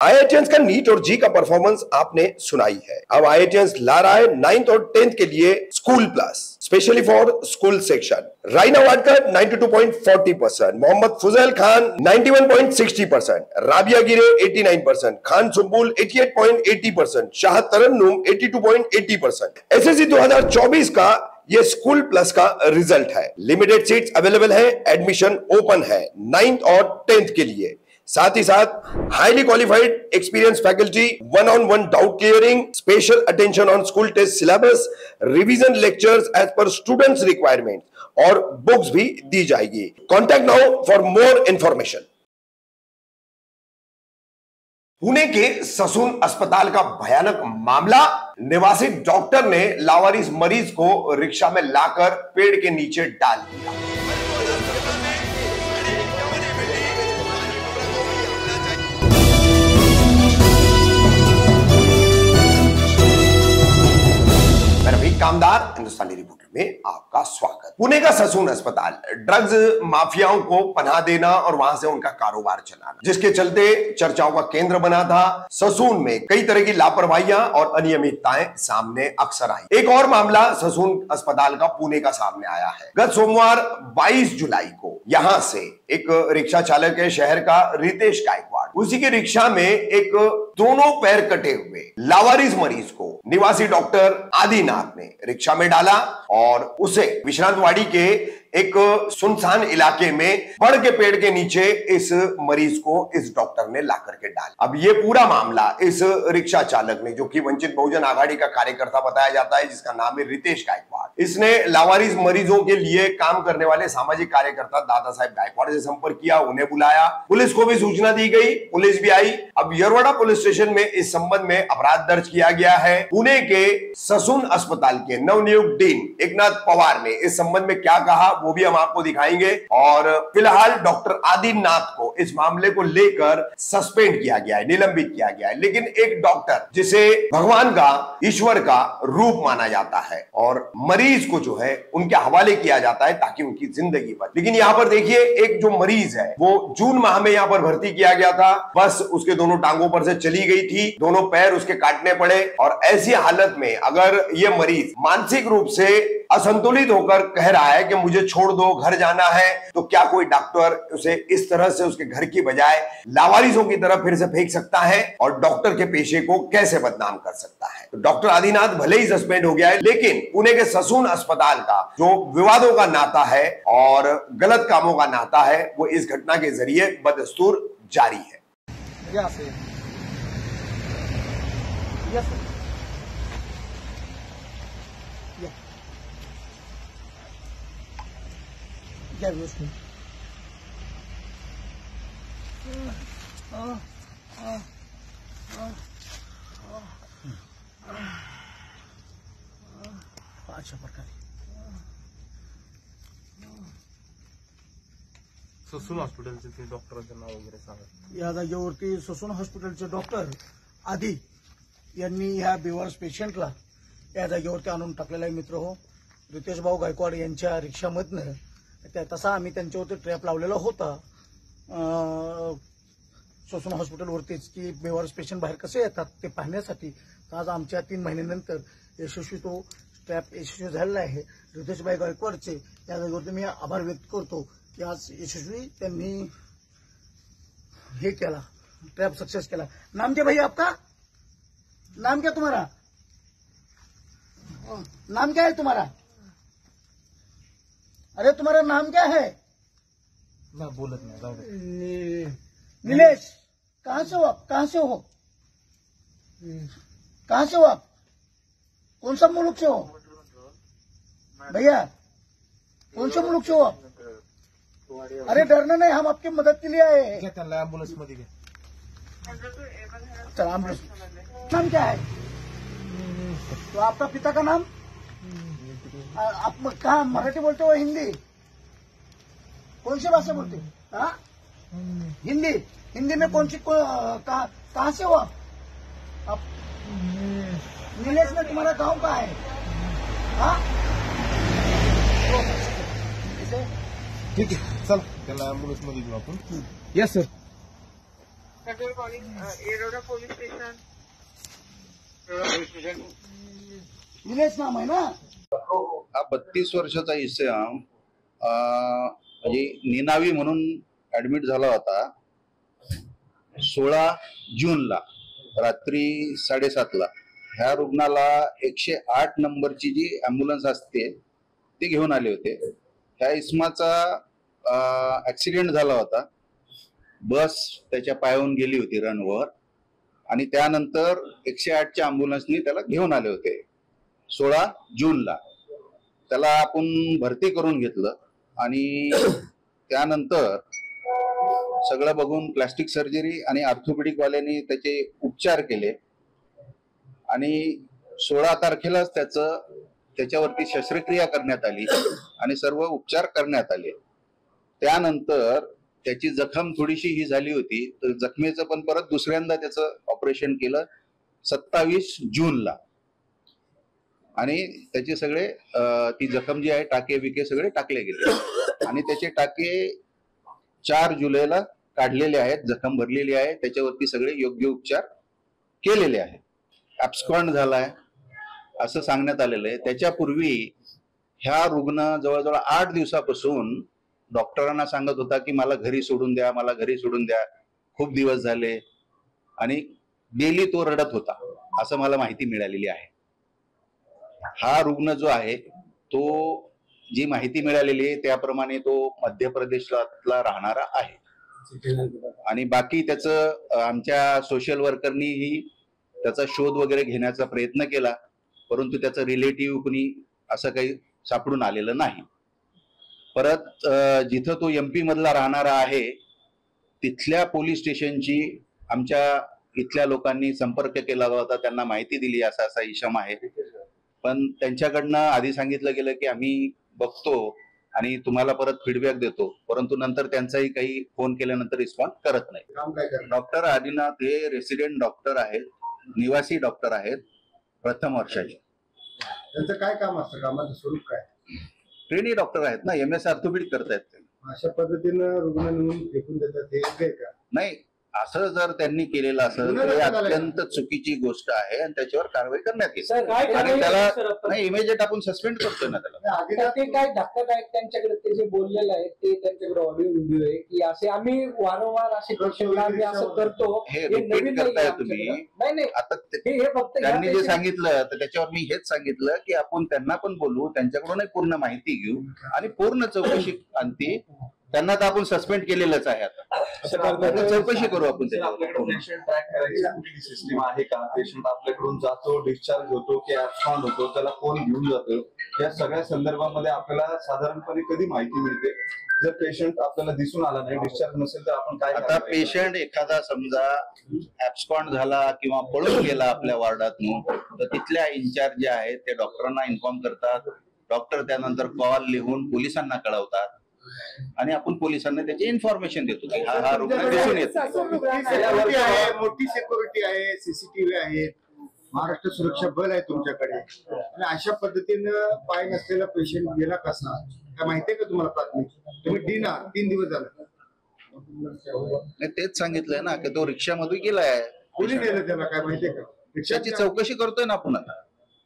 IITians का नीट और जी का परफॉर्मेंस आपने सुनाई है। अब IITians ला रहा है 9th और 10th के लिए school plus, specially for school section. Raina Wadkar 92.40%, Mohammed Fuzail Khan 91.60%, Rabia Gire 89%, Khan Sumbul 88.80%, Shah Tarannum 82.80%। SSC 2024 का ये स्कूल प्लस का रिजल्ट है। लिमिटेड सीट्स अवेलेबल है, एडमिशन ओपन है 9th और 10th के लिए। साथ ही साथ highly qualified experience faculty, one on one doubt clearing, special attention on school test syllabus, revision lectures as per students requirement और बुक्स भी दी जाएगी। Contact now for more information. Pune के ससून अस्पताल का भयानक मामला, निवासी डॉक्टर ने लावारिस मरीज को रिक्शा में लाकर पेड़ के नीचे डाल दिया। कामदार हिंदुस्तानी रिपोर्टर में आपका स्वागत। पुणे का ससून अस्पताल ड्रग्स माफियाओं को पनाह देना और वहां से उनका कारोबार चलाना, जिसके चलते चर्चाओं का केंद्र बना था। ससून में कई तरह की लापरवाहियां और अनियमितताएं सामने अक्सर आई। एक और मामला ससून अस्पताल का पुणे का सामने आया है। गत सोमवार 22 जुलाई को यहां से एक रिक्शा चालक है शहर का रितेश गायकवाड़, उसी के रिक्शा में एक दोनों पैर कटे हुए लावारिस मरीज को निवासी डॉक्टर आदिनाथ ने रिक्शा में डाला और उसे विश्रांतवाड़ी के एक सुनसान इलाके में बड़ के पेड़ के नीचे इस मरीज को इस डॉक्टर ने ला करके डाला। अब ये पूरा मामला इस रिक्शा चालक ने, जो कि वंचित बहुजन आघाड़ी का कार्यकर्ता बताया जाता है, जिसका नाम है रितेश गायकवाड़, इसने लावारिस मरीजों के लिए काम करने वाले सामाजिक कार्यकर्ता दादा साहब गायकवाड़ से संपर्क किया, उन्हें बुलाया, पुलिस को भी सूचना दी गई, पुलिस भी आई। अब यरवाड़ा पुलिस स्टेशन में इस संबंध में अपराध दर्ज किया गया है। पुणे के ससून अस्पताल के नवनियुक्त डीन एकनाथ पवार ने इस संबंध में क्या कहा वो भी हम आपको दिखाएंगे। और फिलहाल डॉक्टर आदिनाथ को इस मामले को लेकर सस्पेंड किया गया है, निलंबित किया गया है। लेकिन एक डॉक्टर जिसे भगवान का, ईश्वर का रूप माना जाता है और मरीज को जो है उनके हवाले किया जाता है ताकि उनकी जिंदगी बचे। लेकिन यहाँ पर देखिए, एक जो मरीज है वो जून माह में यहाँ पर भर्ती किया गया था, बस उसके दोनों टांगों पर से चली गई थी, दोनों पैर उसके काटने पड़े। और ऐसी हालत में अगर ये मरीज मानसिक रूप से असंतुलित होकर कह रहा है कि मुझे छोड़ दो, घर जाना है, तो क्या कोई डॉक्टर उसे इस तरह से उसके घर की बजाय लावारिसों की तरफ फिर से फेंक सकता है और डॉक्टर के पेशे को कैसे बदनाम कर सकता है? तो डॉक्टर आदिनाथ भले ही सस्पेंड हो गया है, लेकिन पुणे के ससून अस्पताल का जो विवादों का नाता है और गलत कामों का नाता है, वो इस घटना के जरिए बदस्तूर जारी है। क्या उसमें अच्छा प्रकार ससून हॉस्पिटलचे ते डॉक्टरांचं नाव वगैरे सांगा। या जागेवरती ससून हॉस्पिटलचे डॉक्टर आदी यांनी ह्या बेवारस पेशंटला या जागेवरती आणून टाकलेला आहे। मित्र हो, रितेश भाऊ गायकवाड यांच्या रिक्षामधनं तसा आम्ही त्यांच्यावरती ट्रॅप लावलेला होता ससून हॉस्पिटलवरतीच, की बेवारस पेशंट बाहेर कसे येतात ते पाहण्यासाठी। आज आमच्या 3 महिन्यानंतर यशस्वी तो ट्रॅप यशस्वी झालेला आहे। रितेश भाई गायकवाडचे या जागेवरती मी आभार व्यक्त करतो की आज यशस्वी त्यांनी हे केला, ट्रैप सक्सेस केला। नाम क्या भैया आपका? नाम क्या तुम्हारा? नाम क्या है तुम्हारा? अरे तुम्हारा नाम क्या है? मैं बोलत नहीं, जाओ नीलेश। कहाँ से हो आप? कहाँ से हो? कहाँ से हो आप? कौन सा मुल्क से हो भैया? कौन से मुल्क से हो आप? अरे डरना नहीं, हम आपकी मदद के लिए आए। एम्बुलेंस मध्ये चल एम्बुलेंस। नाम क्या है? तो आपका पिता का नाम? आप कहाँ मराठी बोलते हो हिंदी? कौन सी भाषा बोलते हो? हाँ हिंदी। हिंदी में कौन सी कहाँ से हो आप? नीलेश में तुम्हारा गांव कहाँ है? हाँ ठीक है, चल त्याला एम्बुलेंस मध्ये घेऊ आपण। Yes sir. Control calling Yerwada police station. Nilesh नाम आहे ना. हा 32 वर्षाचा इसम म्हणजे निनावी म्हणून ऍडमिट झाला होता 16 जूनला रात्री 7:30ला. ह्या रुग्णाला 108 नंबरची जी ॲम्ब्युलन्स असते ती घेऊन आले होते. ह्या इसमाचा ऍक्सिडेंट झाला होता. बस त्याच्या पायावून गेली होती रनवर आणि त्यानंतर 108च्या ॲम्ब्युलन्सनी त्याला घेऊन आले होते 16 जूनला. त्याला आपण भरती करून घेतलं आणि त्यानंतर सगळं बघून प्लास्टिक सर्जरी आणि ऑर्थोपेडिक वाल्यांनी त्याचे उपचार केले आणि 16 तारखेलाच त्याच्यावरती शस्त्रक्रिया करण्यात आली आणि सर्व उपचार करण्यात आले. त्यानंतर त्याची जखम थोडीशी ही झाली होती तर जखमेचं पण परत दुसऱ्यांदा त्याचं ऑपरेशन केलं 27 जूनला आणि त्याचे सगळे ती जखम जी आहे टाके विके सगळे टाकले गेले आणि त्याचे टाके 4 जुलैला काढलेले आहेत. जखम भरलेली आहे त्याच्यावरती सगळे योग्य उपचार केलेले आहेत. ॲब्स्कॉन्ड झालाय असं सांगण्यात आलेलं आहे. त्याच्यापूर्वी ह्या रुग्ण जवळजवळ 8 दिवसापासून डॉक्टरांना सांगत होता की मला घरी सोडून द्या, मला घरी सोडून द्या. खूप दिवस झाले आणि डेली तो रडत होता असं मला माहिती मिळालेली आहे. हा रुग्ण जो आहे तो जी माहिती मिळालेली आहे त्याप्रमाणे तो मध्य प्रदेशला राहणारा आहे आणि बाकी त्याचं आमच्या सोशल वर्करनीही त्याचा शोध वगैरे घेण्याचा प्रयत्न केला परंतु त्याचं रिलेटिव्ह कुणी असं काही सापडून आलेलं नाही. परत जिथं तो MP मधला राहणारा आहे तिथल्या पोलीस स्टेशनची आमच्या इथल्या लोकांनी संपर्क केला होता. त्यांना माहिती दिली असा असा इशम आहे पण त्यांच्याकडनं आधी सांगितलं गेलं की आम्ही बघतो आणि तुम्हाला परत फीडबॅक देतो परंतु नंतर त्यांचाही काही फोन केल्यानंतर रिस्पॉन्स करत नाही. डॉक्टर आदिनाथ हे रेसिडेंट डॉक्टर आहेत, निवासी डॉक्टर आहेत, प्रथम वर्षाचे. त्यांचं काय काम असतं, कामाचं स्वरूप काय? ट्रेनी डॉक्टर आहेत ना, MS ऑर्थोपेडिक करतायत ते. अशा पद्धतीनं रुग्ण नेऊन फेकून देतात हे योग्य आहे का? नाही, असं जर त्यांनी केलेलं असेल तर अत्यंत चुकीची गोष्ट आहे आणि त्याच्यावर कारवाई करण्यात येईल आणि त्याला नाही इमिजिएट आपण सस्पेंड करतोय ना त्याला. ते काय धक्कादायक त्यांच्याकडे ते जे बोललेलं आहे ते त्यांच्याकडे ऑडिओ व्हिडिओ आहे की असे आम्ही वारंवार असे आम्ही असं करतो. हे रिपीट करताय तुम्ही. नाही आता हे फक्त त्यांनी जे सांगितलं तर त्याच्यावर मी हेच सांगितलं की आपण त्यांना पण बोलू, त्यांच्याकडून पूर्ण माहिती घेऊ आणि पूर्ण चौकशी आणती. त्यांना तर आपण सस्पेंड केलेलंच आहे. आता चौकशी करू आपण. आपल्याकडे पेशंट ट्रॅक करायची कुठली सिस्टीम आहे का? पेशंट आपल्याकडून जातो, डिस्चार्ज होतो की ऍब्स्कॉन्ड होतो, त्याला कोण घेऊन जातो, या सगळ्या संदर्भामध्ये आपल्याला साधारणपणे कधी माहिती मिळते? जर पेशंट आपल्याला दिसून आला नाही, डिस्चार्ज नसेल तर आपण काय? आता पेशंट एखादा समजा ऍब्स्कॉन्ड झाला किंवा पळून गेला आपल्या वॉर्डातून तर तिथल्या इन्चार्ज जे आहेत ते डॉक्टरांना इन्फॉर्म करतात. डॉक्टर त्यानंतर कॉल लिहून पोलिसांना कळवतात आणि आपण पोलिसांना त्याची इन्फॉर्मेशन देतो की हा रुग्ण दिसून येतो. मोठी सिक्युरिटी आहे, CCTV आहे, महाराष्ट्र सुरक्षा बल आहे तुमच्याकडे आणि अशा पद्धतीनं पाय नसलेला पेशंट गेला कसा काय माहितीये का तुम्हाला? प्राथमिक तुम्ही 3 दिवस झाले तेच सांगितलंय ना की तो रिक्षामध्ये गेलाय. कोणी नेलं त्याला काय माहितीये का? रिक्षाची चौकशी करतोय ना आपण आता.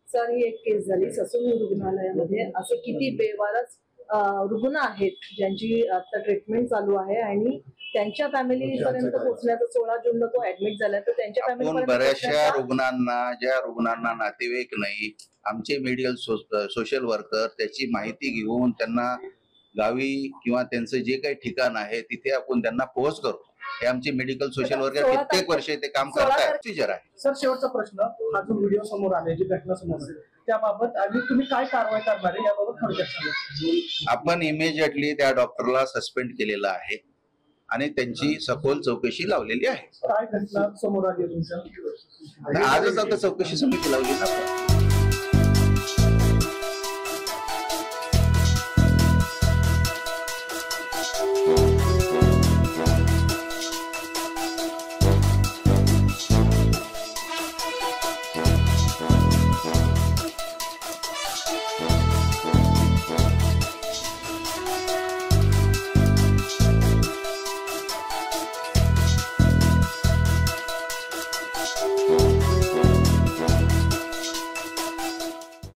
सर, ही एक केस झाली ससून रुग्णालयामध्ये. असे किती बेवारस रुग्ण आहेत ज्यांची आता ट्रीटमेंट चालू आहे आणि त्यांच्या फॅमिली पर्यंत पोहोचण्याचा 16 जूनला तो ऍडमिट झाला तर त्यांच्या आपण बऱ्याचशा रुग्णांना, ज्या रुग्णांना नातेवाईक नाही, आमचे मेडिकल सोशल वर्कर त्याची माहिती घेऊन त्यांना गावी किंवा त्यांचं जे काही ठिकाण आहे तिथे आपण त्यांना पोहोच करतो. हे आमचे मेडिकल सोशल वर्कर कित्येक वर्ष ते काम करतात. प्रोसिजर आहे. सर, शेवटचा प्रश्न, हा जो व्हिडिओ समोर आले, जी घटना समोर आली त्याबाबत आणि तुम्ही काय कारवाई करणार आहे याबाबत थोडक्यात सांगा. आपण इमिजिएटली त्या डॉक्टरला सस्पेंड केलेलं आहे आणि त्यांची सखोल चौकशी लावलेली आहे. काय घटना समोर आली तुमच्या? आजच आता चौकशी समिती लावली ना. आहे.